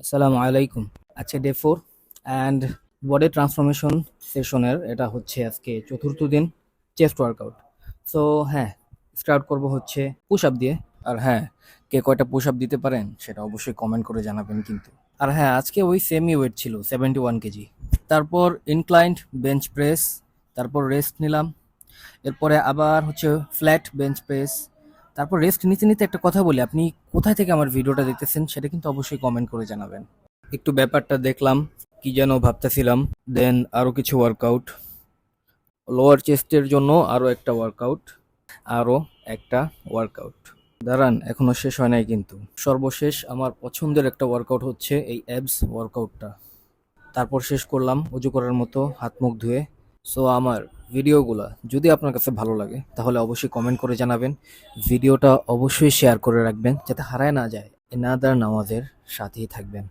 আসসালামু আলাইকুম। আজকে ডে 4 অ্যান্ড বডি ট্রান্সফরমেশন সেশনের এটা হচ্ছে আজকে চতুর্থ দিন চেস্ট ওয়ার্কআউট। সো হ্যাঁ, স্টার্ট করব হচ্ছে পুশ আপ দিয়ে। আর হ্যাঁ, কে কয়টা পুশ আপ দিতে পারেন সেটা অবশ্যই কমেন্ট করে জানাবেন কিন্তু। আর হ্যাঁ, আজকে ওই সেমই ওয়েট ছিল 71 কেজি। তারপর ইনক্লাইন্ড বেঞ্চ প্রেস, তারপর রেস্ট নিলাম। এরপরে আবার হচ্ছে ফ্ল্যাট বেঞ্চ প্রেস। তারপর রেস্ট নিতে নিতে একটা কথা বলি, আপনি কোথায় থেকে আমার ভিডিওটা দেখতেছেন সেটা কিন্তু অবশ্যই কমেন্ট করে জানাবেন। একটু ব্যাপারটা দেখলাম, কি যেন ভাবতেছিলাম। দেন আরো কিছু ওয়ার্কআউট, লোয়ার চেস্টের জন্য আরো একটা ওয়ার্কআউট, আরো একটা ওয়ার্কআউট। দাঁড়ান, এখনো শেষ হয় নাই কিন্তু। সর্বশেষ আমার পছন্দের একটা ওয়ার্কআউট হচ্ছে এই অ্যাবস ওয়ার্কআউটটা। তারপর শেষ করলাম অজু করার মতো হাত মুখ ধুয়ে। সো আমার ভিডিওগুলা যদি আপনার কাছে ভালো লাগে তাহলে অবশ্যই কমেন্ট করে জানাবেন। ভিডিওটা অবশ্যই শেয়ার করে রাখবেন যাতে হারায় না যায়। এনাদার নামাজের সাথেই থাকবেন।